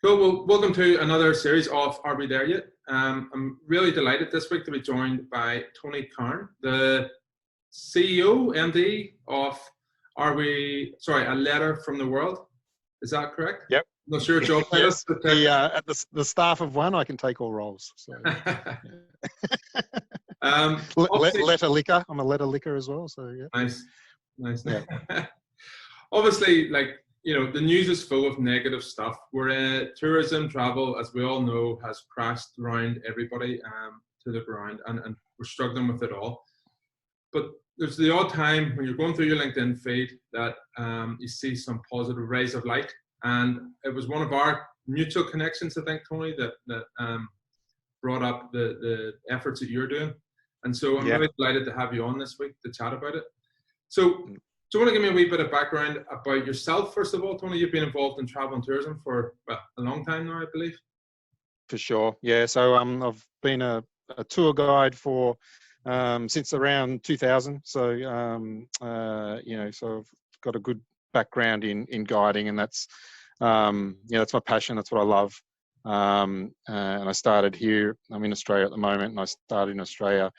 Cool. Well, welcome to another series of Are We There Yet? I'm really delighted this week to be joined by Tony Carne, the CEO, MD of A Letter from the World. Is that correct? Yep. Not sure job title. Yes. At the staff of one, I can take all roles. So. Letter licker. I'm a letter licker as well. So yeah. Nice. Yeah. Obviously, the news is full of negative stuff. Tourism, travel, as we all know, has crashed around everybody to the ground, and we're struggling with it all. But there's the odd time when you're going through your LinkedIn feed that you see some positive rays of light. And it was one of our mutual connections, I think, Tony, that brought up the efforts that you're doing. And so I'm really delighted to have you on this week to chat about it. So do you want to give me a wee bit of background about yourself, first of all, Tony? You've been involved in travel and tourism for a long time now, I believe. For sure, yeah. So I've been a tour guide for since around 2000. So so I've got a good background in guiding, and that's that's my passion. That's what I love. And I started here. I'm in Australia at the moment, and I started in Australia,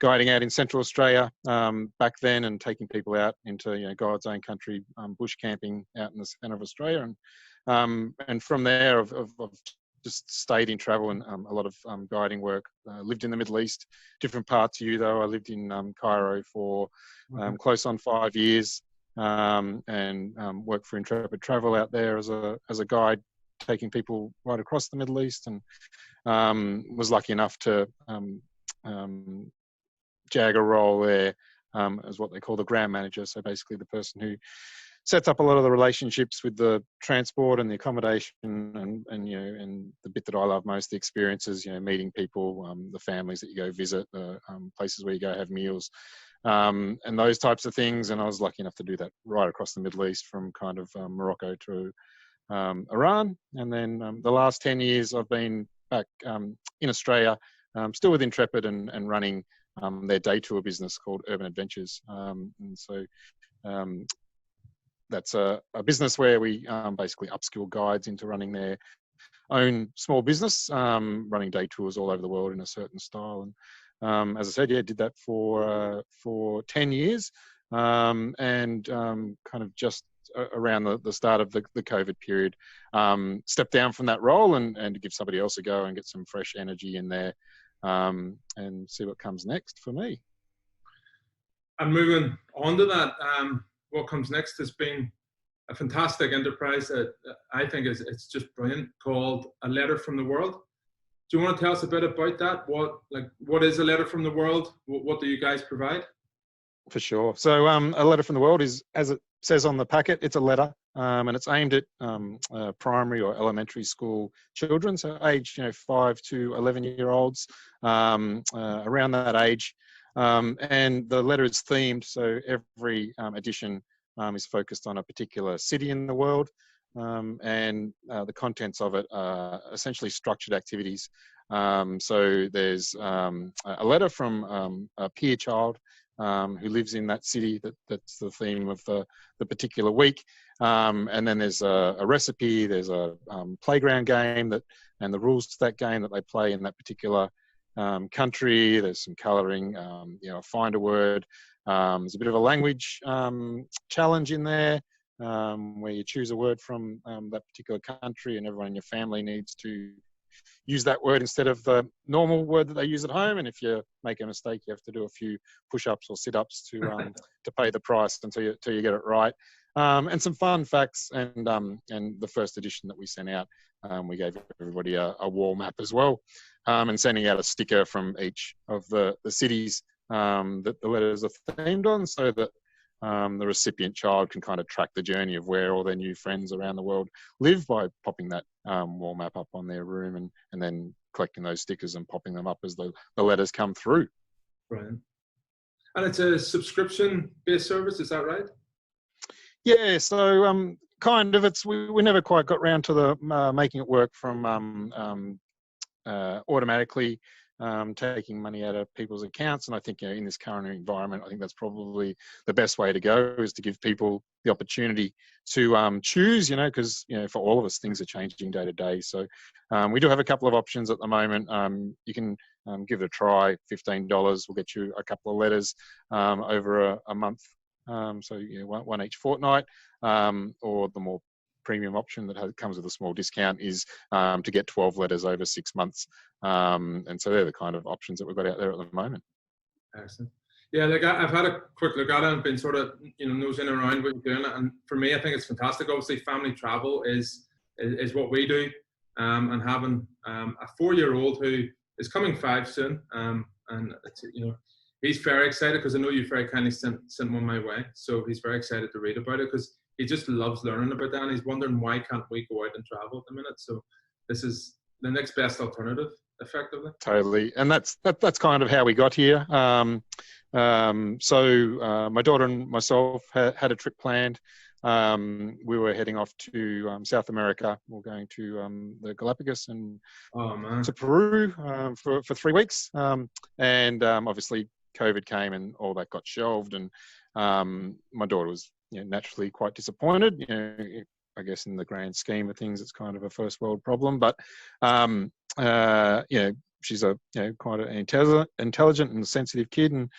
guiding out in Central Australia back then, and taking people out into God's own country, bush camping out in the centre of Australia, and from there I've just stayed in travel and a lot of guiding work. Lived in the Middle East, different parts of you though. I lived in Cairo for close on 5 years, and worked for Intrepid Travel out there as a guide, taking people right across the Middle East, and was lucky enough to jag a role there as what they call the ground manager. So basically the person who sets up a lot of the relationships with the transport and the accommodation, and the bit that I love most, the experiences, meeting people, the families that you go visit, the places where you go have meals, and those types of things. And I was lucky enough to do that right across the Middle East, from kind of Morocco to Iran. And then the last 10 years I've been back in Australia, still with Intrepid and running their day tour business called Urban Adventures. And so that's a business where we basically upskill guides into running their own small business, running day tours all over the world in a certain style. And as I said, did that for 10 years, and kind of just around the start of the COVID period, stepped down from that role and to give somebody else a go and get some fresh energy in there, and see what comes next for me. And moving on to that, what comes next has been a fantastic enterprise. I think it's just brilliant, called A Letter from the World. Do you want to tell us a bit about that? What is A Letter from the World? What do you guys provide? For sure. So A Letter from the World is, as it says on the packet, it's a letter, and it's aimed at primary or elementary school children, so age 5 to 11-year-olds, around that age. And the letter is themed, so every edition is focused on a particular city in the world, and the contents of it are essentially structured activities. So there's a letter from a peer child who lives in that city. That's the theme of the particular week. And then there's a recipe, there's a playground game and the rules to that game that they play in that particular country. There's some colouring, find a word. There's a bit of a language challenge in there, where you choose a word from that particular country, and everyone in your family needs to use that word instead of the normal word that they use at home. And if you make a mistake, you have to do a few push-ups or sit-ups to pay the price until you get it right. And some fun facts, and the first edition that we sent out, we gave everybody a wall map as well, and sending out a sticker from each of the cities that the letters are themed on, so that the recipient child can kind of track the journey of where all their new friends around the world live by popping that wall map up on their room, and then collecting those stickers and popping them up as the letters come through. Right. And it's a subscription-based service, is that right? Yeah, so kind of. We never quite got round to the making it work from automatically taking money out of people's accounts. And I think, in this current environment, I think that's probably the best way to go, is to give people the opportunity to choose, because, for all of us, things are changing day to day. So we do have a couple of options at the moment. You can give it a try. $15 will get you a couple of letters over a month. So one each fortnight, or the more premium option that comes with a small discount is to get 12 letters over 6 months. And so they're the kind of options that we've got out there at the moment. Excellent. Yeah, like I've had a quick look at it and been sort of, nosing around what you're doing. And for me, I think it's fantastic. Obviously, family travel is what we do. And having a 4-year-old who is coming 5 soon, and it's, he's very excited because I know you very kindly sent one my way. So he's very excited to read about it because he just loves learning about that. And he's wondering, why can't we go out and travel at the minute? So this is the next best alternative, effectively. Totally. And that's kind of how we got here. So my daughter and myself had a trip planned. We were heading off to South America. We're going to the Galapagos and to Peru for 3 weeks. And obviously COVID came and all that got shelved. And my daughter was naturally quite disappointed. I guess in the grand scheme of things, it's kind of a first world problem. But she's a quite an intelligent and sensitive kid, and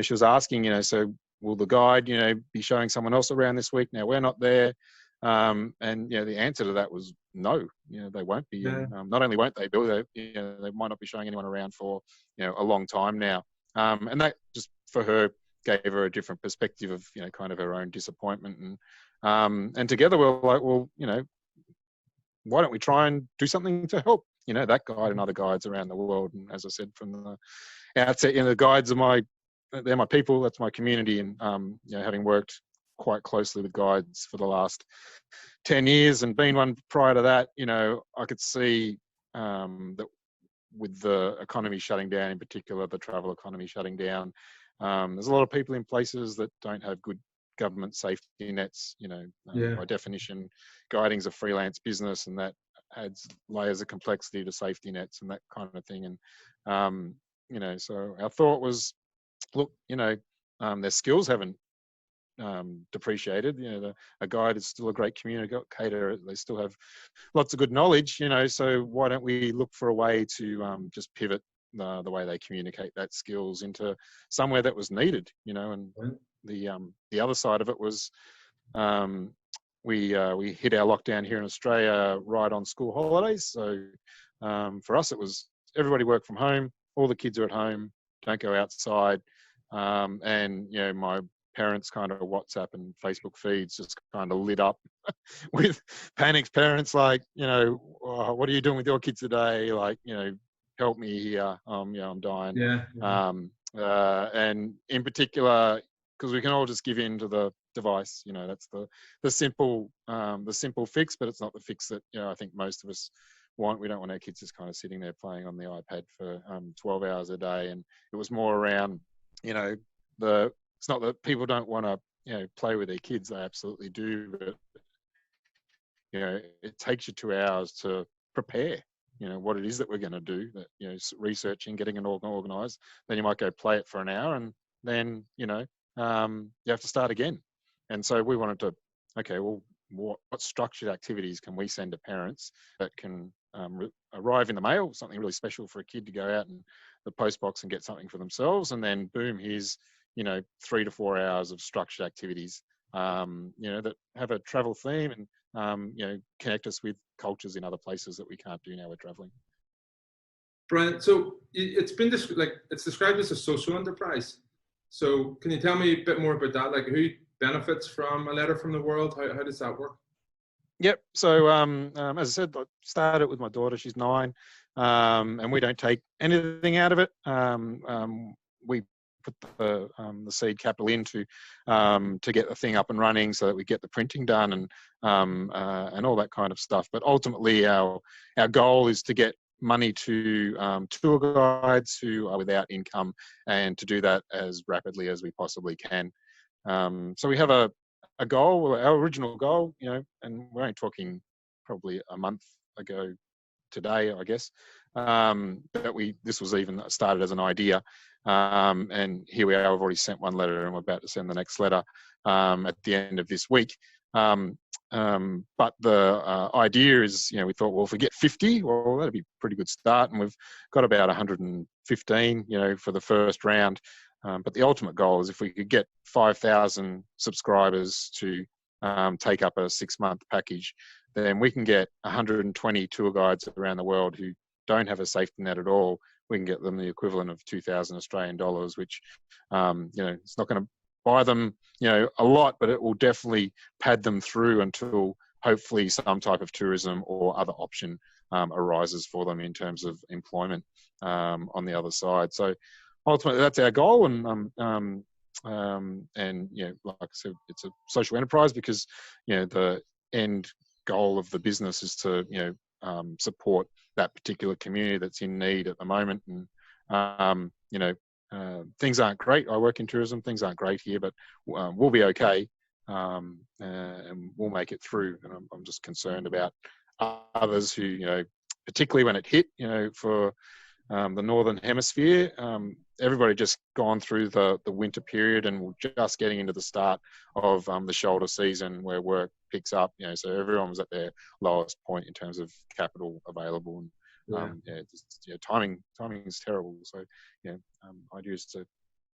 she was asking, so will the guide be showing someone else around this week? Now we're not there, and the answer to that was no. They won't be. Yeah. Not only won't they be, they might not be showing anyone around for a long time now, and that just for her gave her a different perspective of kind of her own disappointment, and together we're like, well, why don't we try and do something to help that guide and other guides around the world. And as I said from the outset, the guides are they're my people, that's my community. And having worked quite closely with guides for the last 10 years and been one prior to that, I could see that with the economy shutting down, in particular the travel economy shutting down, there's a lot of people in places that don't have good government safety nets. By definition, guiding's a freelance business, and that adds layers of complexity to safety nets and that kind of thing. And so our thought was, look, their skills haven't depreciated. A guide is still a great communicator. They still have lots of good knowledge. So why don't we look for a way to just pivot the way they communicate that skills into somewhere that was needed. And the other side of it was we hit our lockdown here in Australia right on school holidays. So for us, it was everybody work from home. All the kids are at home. Don't go outside. And my parents' kind of WhatsApp and Facebook feeds just kind of lit up with panicked parents like, oh, what are you doing with your kids today? Like, help me here. I'm dying. Yeah. And in particular, because we can all just give in to the device, that's the simple fix, but it's not the fix that I think most of us want. We don't want our kids just kind of sitting there playing on the iPad for 12 hours a day. And it was more around, it's not that people don't want to play with their kids, they absolutely do, but it takes you 2 hours to prepare what it is that we're going to do, that researching, getting it organized. Then you might go play it for an hour, and then you have to start again. And so we wanted to, okay, well, what structured activities can we send to parents that can arrive in the mail, something really special for a kid to go out and the post box and get something for themselves, and then boom, here's 3 to 4 hours of structured activities that have a travel theme and connect us with cultures in other places that we can't do now we're traveling. Brian, so it's been it's described as a social enterprise. So can you tell me a bit more about that? Like, who benefits from a letter from the world? How does that work? Yep. So as I said, I started with my daughter. She's 9, and we don't take anything out of it. We put the seed capital in to get the thing up and running, so that we get the printing done and all that kind of stuff. But ultimately, our goal is to get money to tour guides who are without income, and to do that as rapidly as we possibly can. So we have a goal, our original goal, and we're only talking probably a month ago, today, I guess. This was even started as an idea, and here we are. I've already sent one letter, and we're about to send the next letter at the end of this week. But the idea is, we thought, well, if we get 50, well, that'd be a pretty good start, and we've got about 115, for the first round. But the ultimate goal is if we could get 5,000 subscribers to take up a 6-month package, then we can get 120 tour guides around the world who don't have a safety net at all. We can get them the equivalent of 2,000 Australian dollars, which, it's not going to buy them, a lot, but it will definitely pad them through until hopefully some type of tourism or other option arises for them in terms of employment on the other side. So ultimately, that's our goal, and like I said, it's a social enterprise because the end goal of the business is to support that particular community that's in need at the moment. And things aren't great. I work in tourism. Things aren't great here, but we'll be okay, and we'll make it through. And I'm just concerned about others who, particularly when it hit, for the Northern Hemisphere, everybody just gone through the winter period, and we're just getting into the start of the shoulder season where work picks up. So everyone was at their lowest point in terms of capital available, and timing is terrible. So idea is to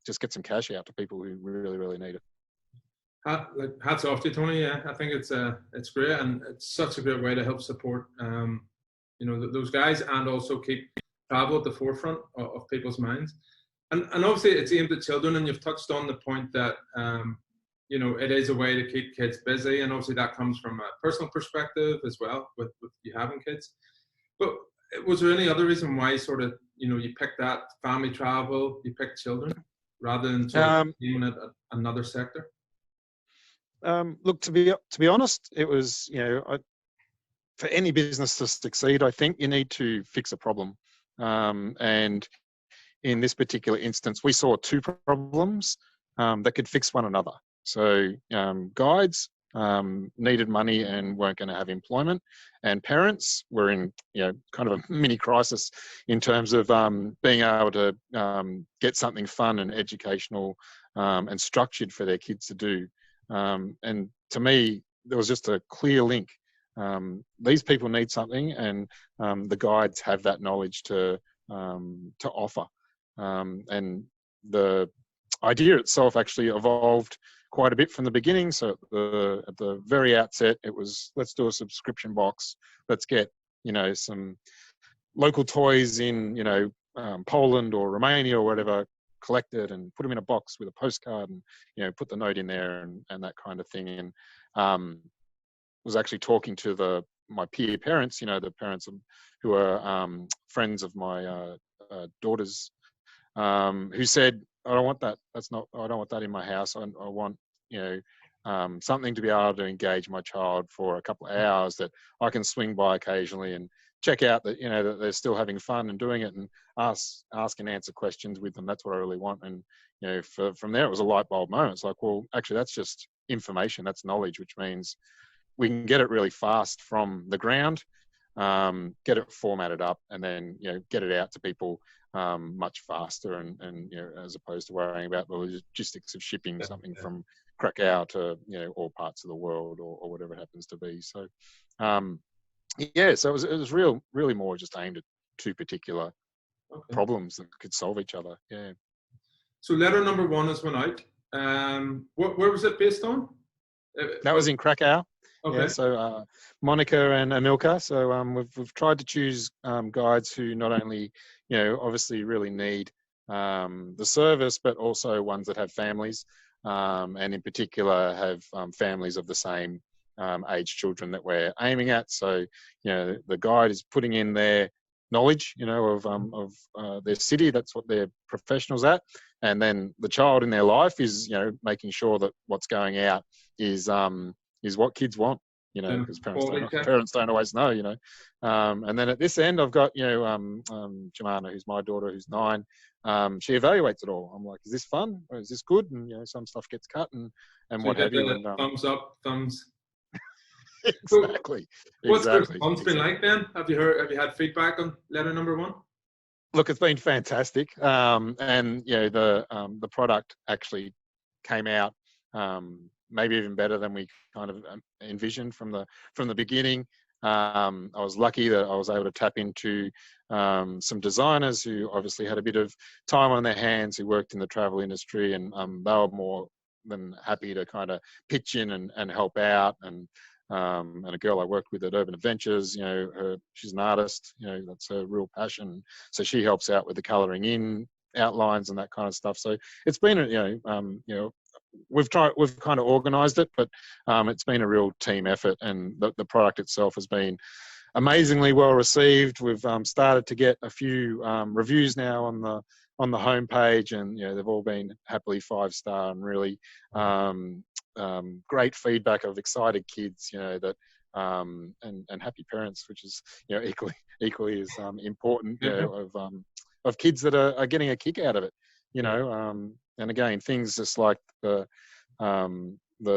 just get some cash out to people who really, really need it. Hats off to you, Tony. Yeah, I think it's great, and it's such a great way to help support those guys, and also keep travel at the forefront of people's minds. And obviously it's aimed at children, and you've touched on the point that it is a way to keep kids busy, and obviously that comes from a personal perspective as well with you having kids. But was there any other reason why sort of you picked that family travel, you picked children rather than sort of aiming at another sector? Look, to be honest, it was for any business to succeed, I think you need to fix a problem. And in this particular instance, we saw 2 problems that could fix one another. So guides needed money and weren't going to have employment, and parents were in kind of a mini crisis in terms of being able to get something fun and educational and structured for their kids to do. And to me, there was just a clear link. These people need something, and the guides have that knowledge to offer. And the idea itself actually evolved quite a bit from the beginning. So at the very outset, it was, let's do a subscription box. Let's get some local toys in Poland or Romania or whatever collected, and put them in a box with a postcard, and put the note in there, and that kind of thing. And was actually talking to my peer parents, the parents who are friends of my daughters, who said, I don't want that. I don't want that in my house. I want, something to be able to engage my child for a couple of hours, that I can swing by occasionally and check out that, that they're still having fun and doing it, and ask and answer questions with them. That's what I really want. And, from there, it was a light bulb moment. It's like, well, actually, that's just information. That's knowledge, which means we can get it really fast from the ground, get it formatted up, and then get it out to people much faster, and as opposed to worrying about the logistics of shipping something from Krakow to all parts of the world, or whatever it happens to be. So so it was really more just aimed at 2 particular problems that could solve each other. Yeah. So letter number 1 has went out. Where was it based on? That was in Krakow. Okay. Yeah, so Monica and Emilka. So we've tried to choose guides who not only obviously really need the service, but also ones that have families, and in particular have families of the same age children that we're aiming at. So the guide is putting in their knowledge of their city. That's what they're professionals at, and then the child in their life is making sure that what's going out is what kids want, because parents don't always know, and then at this end, I've got, Jemana, who's my daughter, who's 9. She evaluates it all. I'm like, is this fun? Or is this good? And, some stuff gets cut and so what have you. Thumbs up, thumbs. So Exactly. what's the Exactly. response been like then? Have you had feedback on letter number one? Look, it's been fantastic, and the product actually came out maybe even better than we kind of envisioned from the beginning. I was lucky that I was able to tap into some designers who obviously had a bit of time on their hands, who worked in the travel industry, and they were more than happy to kind of pitch in and help out. And a girl I worked with at Urban Adventures, she's an artist, that's her real passion. So she helps out with the colouring in outlines and that kind of stuff. So it's been, we've kind of organised it, but it's been a real team effort, and the product itself has been amazingly well received. We've started to get a few reviews now on the homepage, and they've all been happily 5-star and really great feedback of excited kids, that and happy parents, which is equally as important, of kids that are getting a kick out of it, and again, things just like the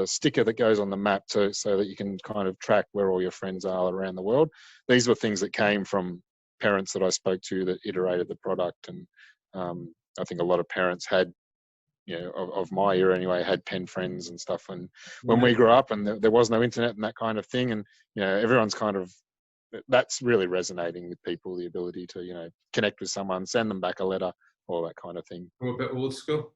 sticker that goes on the map so that you can kind of track where all your friends are around the world. These were things that came from parents that I spoke to that iterated the product, and I think a lot of parents had, of my era anyway, had pen friends and stuff. And when we grew up and there was no internet and that kind of thing, and everyone's kind of, that's really resonating with people, the ability to connect with someone, send them back a letter, all that kind of thing. Or a bit old school.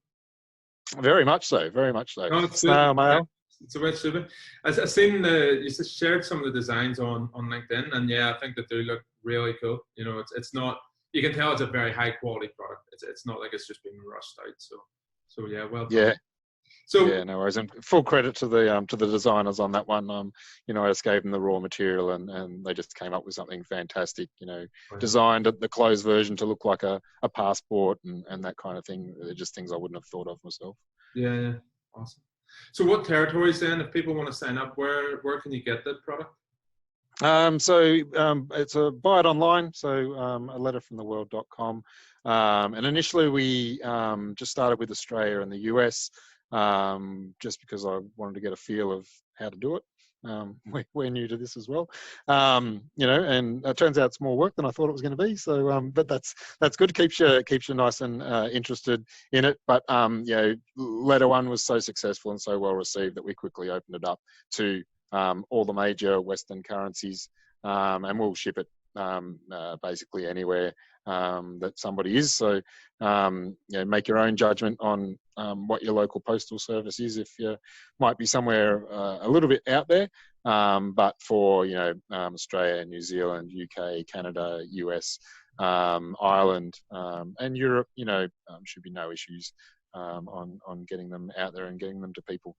Very much so. Very much so. No, it's Snail mail. It's a bit stupid. I've seen you just shared some of the designs on LinkedIn, and I think that they look really cool. It's not. You can tell it's a very high quality product. It's not like it's just been rushed out. So yeah, well done. Yeah. So yeah, no worries. And full credit to the designers on that one. I just gave them the raw material, and they just came up with something fantastic. Designed the closed version to look like a passport and that kind of thing. They're just things I wouldn't have thought of myself. Yeah, awesome. So what territories then, if people want to sign up, where can you get that product? It's a buy it online, so a letterfromtheworld.com. And initially we just started with Australia and the US, just because I wanted to get a feel of how to do it. We're new to this as well, and it turns out it's more work than I thought it was going to be. So, but that's good. Keeps you nice and interested in it. But letter one was so successful and so well received that we quickly opened it up to all the major Western currencies, and we'll ship it basically anywhere that somebody is. So, make your own judgment on what your local postal service is. If you might be somewhere a little bit out there, but for Australia, New Zealand, UK, Canada, US, Ireland, and Europe, should be no issues on getting them out there and getting them to people.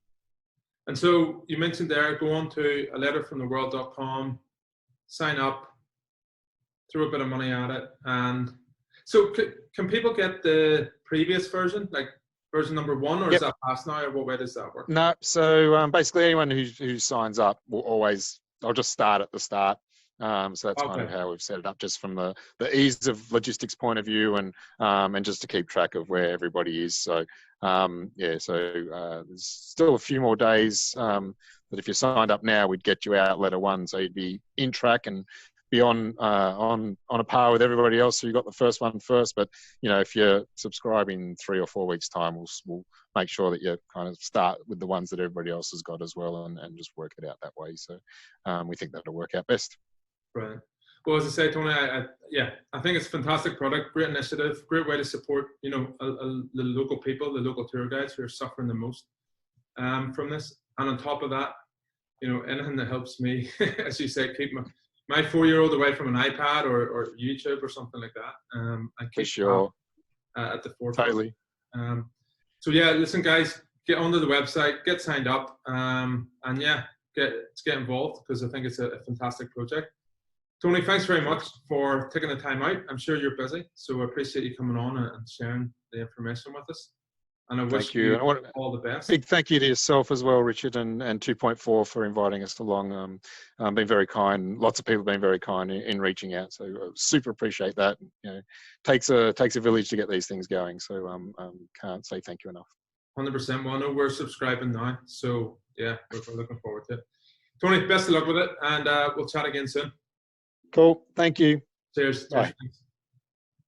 And so you mentioned there, go on to a letterfromtheworld.com, sign up, throw a bit of money at it. And so can people get the previous version, like version number 1, or is that past now, or what way does that work? No, so basically anyone who signs up will I'll just start at the start. So that's kind of how we've set it up, just from the ease of logistics point of view, and just to keep track of where everybody is. So there's still a few more days that if you signed up now, we'd get you out letter 1, so you'd be in track and be on a par with everybody else. So you got the first one first. But if you're subscribing 3 or 4 weeks time, we'll make sure that you kind of start with the ones that everybody else has got as well, and just work it out that way. So we think that'll work out best. Right. Well, as I say, Tony, I think it's a fantastic product, great initiative, great way to support the local people, the local tour guides who are suffering the most from this. And on top of that, anything that helps me, as you say, keep my 4-year-old away from an iPad or YouTube or something like that. I keep at the forefront. Totally. So listen, guys, get onto the website, get signed up, and get involved, because I think it's a fantastic project. Tony, thanks very much for taking the time out. I'm sure you're busy, so I appreciate you coming on and sharing the information with us. And I wish you all the best. Big thank you to yourself as well, Richard, and 2.4 for inviting us along. Been very kind. Lots of people have been very kind in reaching out. So super appreciate that. Takes a village to get these things going. So can't say thank you enough. 100%. Well, I know we're subscribing now, so we're looking forward to it. Tony, best of luck with it, and we'll chat again soon. Cool. Thank you. Cheers. Bye. Cheers.